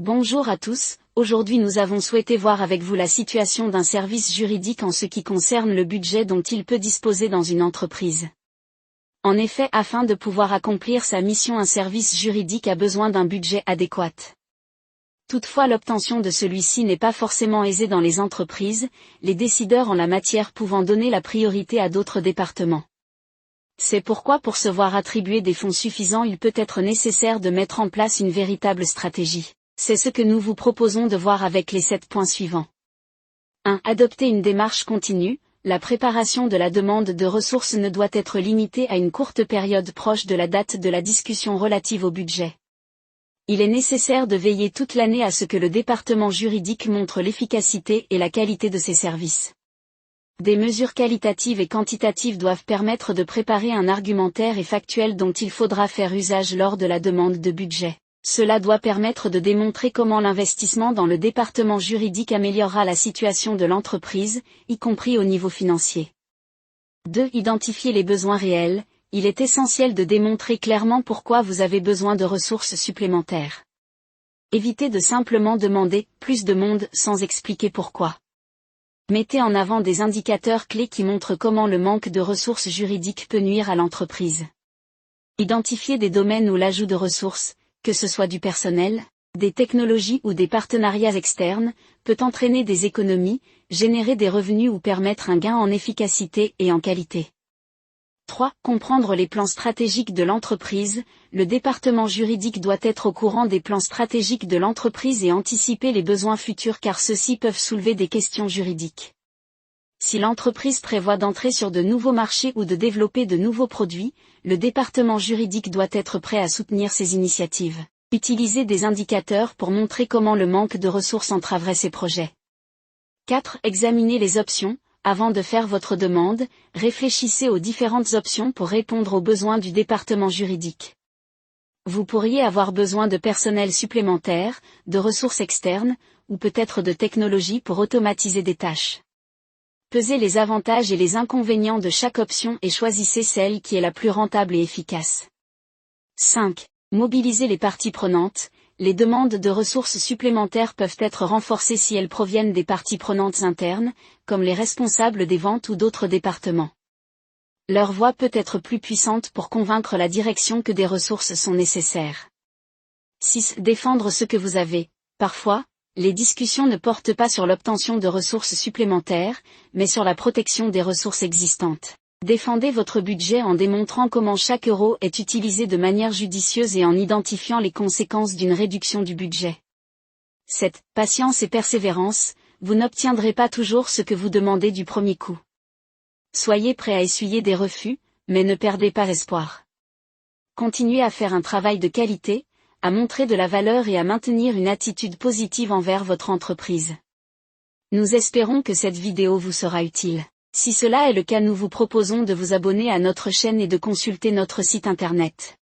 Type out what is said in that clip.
Bonjour à tous, aujourd'hui nous avons souhaité voir avec vous la situation d'un service juridique en ce qui concerne le budget dont il peut disposer dans une entreprise. En effet, afin de pouvoir accomplir sa mission, un service juridique a besoin d'un budget adéquat. Toutefois, l'obtention de celui-ci n'est pas forcément aisée dans les entreprises, les décideurs en la matière pouvant donner la priorité à d'autres départements. C'est pourquoi pour se voir attribuer des fonds suffisants, il peut être nécessaire de mettre en place une véritable stratégie. C'est ce que nous vous proposons de voir avec les 7 points suivants. 1. Adopter une démarche continue. La préparation de la demande de ressources ne doit être limitée à une courte période proche de la date de la discussion relative au budget. Il est nécessaire de veiller toute l'année à ce que le département juridique montre l'efficacité et la qualité de ses services. Des mesures qualitatives et quantitatives doivent permettre de préparer un argumentaire et factuel dont il faudra faire usage lors de la demande de budget. Cela doit permettre de démontrer comment l'investissement dans le département juridique améliorera la situation de l'entreprise, y compris au niveau financier. 2. Identifier les besoins réels. Il est essentiel de démontrer clairement pourquoi vous avez besoin de ressources supplémentaires. Évitez de simplement demander « plus de monde » sans expliquer pourquoi. Mettez en avant des indicateurs clés qui montrent comment le manque de ressources juridiques peut nuire à l'entreprise. Identifiez des domaines où l'ajout de ressources, que ce soit du personnel, des technologies ou des partenariats externes, peut entraîner des économies, générer des revenus ou permettre un gain en efficacité et en qualité. 3. Comprendre les plans stratégiques de l'entreprise. Le département juridique doit être au courant des plans stratégiques de l'entreprise et anticiper les besoins futurs car ceux-ci peuvent soulever des questions juridiques. Si l'entreprise prévoit d'entrer sur de nouveaux marchés ou de développer de nouveaux produits, le département juridique doit être prêt à soutenir ces initiatives. Utilisez des indicateurs pour montrer comment le manque de ressources entraverait ces projets. 4. Examinez les options. Avant de faire votre demande, réfléchissez aux différentes options pour répondre aux besoins du département juridique. Vous pourriez avoir besoin de personnel supplémentaire, de ressources externes, ou peut-être de technologies pour automatiser des tâches. Pesez les avantages et les inconvénients de chaque option et choisissez celle qui est la plus rentable et efficace. 5. Mobilisez les parties prenantes. Les demandes de ressources supplémentaires peuvent être renforcées si elles proviennent des parties prenantes internes, comme les responsables des ventes ou d'autres départements. Leur voix peut être plus puissante pour convaincre la direction que des ressources sont nécessaires. 6. Défendre ce que vous avez. Parfois, les discussions ne portent pas sur l'obtention de ressources supplémentaires, mais sur la protection des ressources existantes. Défendez votre budget en démontrant comment chaque euro est utilisé de manière judicieuse et en identifiant les conséquences d'une réduction du budget. 7. Patience et persévérance. Vous n'obtiendrez pas toujours ce que vous demandez du premier coup. Soyez prêt à essuyer des refus, mais ne perdez pas espoir. Continuez à faire un travail de qualité, à montrer de la valeur et à maintenir une attitude positive envers votre entreprise. Nous espérons que cette vidéo vous sera utile. Si cela est le cas, nous vous proposons de vous abonner à notre chaîne et de consulter notre site internet.